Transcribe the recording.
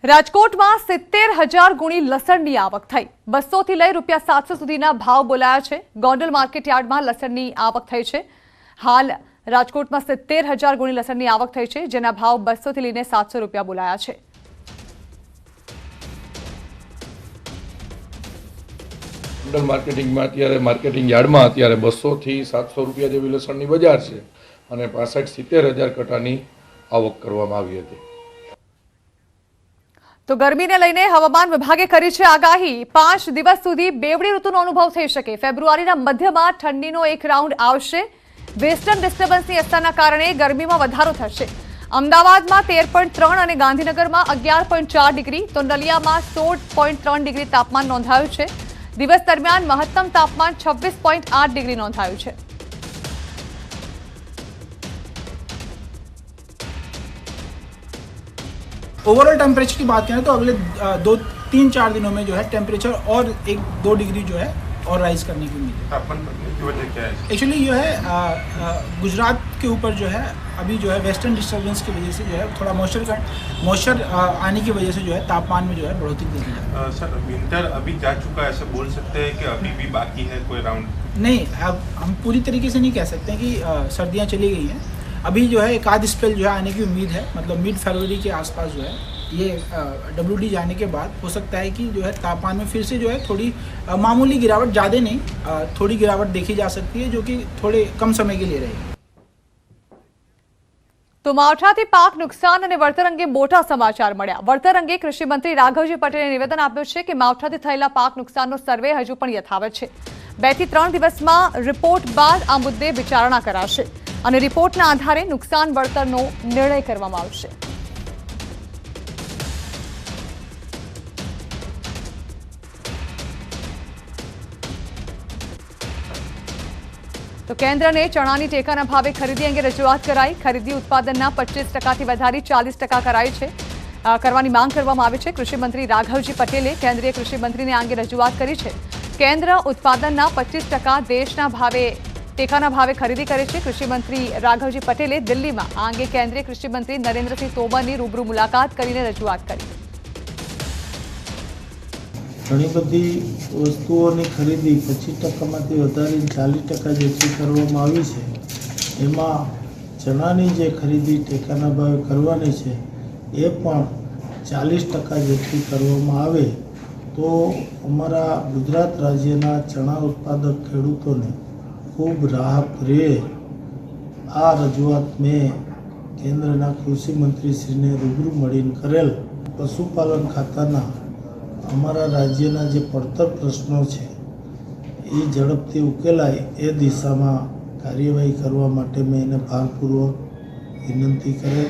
રાજકોટમાં 70,000 ગુણી લસણની આવક થઈ। 200 થી લઈ ₹700 સુધીના ભાવ બોલાયા છે। ગોંડલ માર્કેટ યાર્ડમાં લસણની આવક થઈ છે। હાલ રાજકોટમાં 70,000 ગુણી લસણની આવક થઈ છે, જેના ભાવ 200 થી લઈને ₹700 બોલાયા છે। ગોંડલ માર્કેટિંગમાં અત્યારે માર્કેટિંગ યાર્ડમાં અત્યારે 200 થી ₹700 જેવી લસણની બજાર છે અને 65-70,000 કટાની આવક કરવામાં આવી હતી। તો ગરમીને લઈને હવામાન વિભાગે કરી છે આગાહી। 5 દિવસ સુધી બેવડી ઋતુનો અનુભવ થઈ શકે। ફેબ્રુઆરીના મધ્યમાં ઠંડીનો એક રાઉન્ડ આવશે। વેસ્ટર્ન ડિસ્ટર્બન્સની અસરના કારણે ગરમીમાં વધારો થશે। અમદાવાદમાં 13.3 અને ગાંધીનગરમાં 11.4 ડિગ્રી, તો નલિયામાં 16.3 ડિગ્રી તાપમાન નોંધાયું છે। દિવસ દરમિયાન મહત્તમ તાપમાન 26.8 ડિગ્રી નોંધાયું છે। ओवरऑल टेम्परेचर की बात करें तो अगले 2-3-4 दिनों में जो है टेम्परेचर और 1-2 डिग्री जो है और राइज करने की उम्मीद है। तापमान बढ़ने की वजह क्या है? एक्चुअली जो है गुजरात के ऊपर जो है अभी जो है वेस्टर्न डिस्टर्बेंस की वजह से जो है थोड़ा मॉइस्चर आने की वजह से जो है तापमान में जो है बढ़ोतरी देखी जाती है। सर विंटर अभी जा चुका है, ऐसे बोल सकते हैं कि अभी भी बाकी है कोई राउंड? नहीं, अब हम पूरी तरीके से नहीं कह सकते हैं कि सर्दियाँ चली गई हैं। अभी जो है एक आध स्पेल जो है आने की उम्मीद है, मतलब मिड फरवरी के आसपास जो है ये WD जाने के बाद हो सकता है कि जो है तापमान में फिर से जो है थोड़ी मामूली गिरावट, ज़्यादा नहीं थोड़ी गिरावट देखी जा सकती है, जो कि थोड़े कम समय के लिए रहेगी। तो मावठाથી પાક નુકસાન અને વળતર અંગે મોટા સમાચાર મળ્યા। વળતર અંગે કૃષિ મંત્રી રાઘવજી પટેલે નિવેદન આપ્યું છે કે માવઠાથી થયેલા પાક નુકસાનનો સર્વે હજુ પણ યથાવત છે। 2 થી 3 દિવસમાં રિપોર્ટ બાદ આ મુદ્દે વિચારણા કરાશે અને રિપોર્ટના આધારે નુકસાન વળતરનો નિર્ણય કરવામાં આવશે। तो केन्द्र ने चणानी टेकाना भावे खरीदी अंगे रजूआत कराई। खरीदी उत्पादनना 25% થી વધારી 40% कराई છે करवानी मांग करवामां આવી છે। कृषि मंत्री राघवजी पटेले केंद्रीय कृषि मंत्री ने आ अंगे रजूआत करी છે। केन्द्र उत्पादनना 25% देशना भावे टेकाना भावे खरीदी करे છે। कृषि मंत्री राघवजी पटेले दिल्हीमां आ अंगे केंद्रीय कृषि मंत्री नरेन्द्रसिंह तोमरनी रूबरू मुलाकात करीने रजूआत करी। घणी बधी वस्तुओनी खरीदी 25% मांथी वधारीने 40% जेटली करवामां आवी छे। एमां चणानी जे खरीदी टेकाना भावे करवानी छे ए पण 40% जेटली करवामां आवे तो अमारा गुजरात राज्यना चणा उत्पादक खेडूतोने खूब राहत रहे। आ रजूआत में केन्द्रना कृषि मंत्री श्रीने रूबरू मळीने करेल। पशुपालन खाताना अमरा राज्यना जे પડતર प्रश्नों है ये झड़पथी उकेलाय ए दिशा में कार्यवाही करवा माटे मैं भारपूर्वक विनंती करे।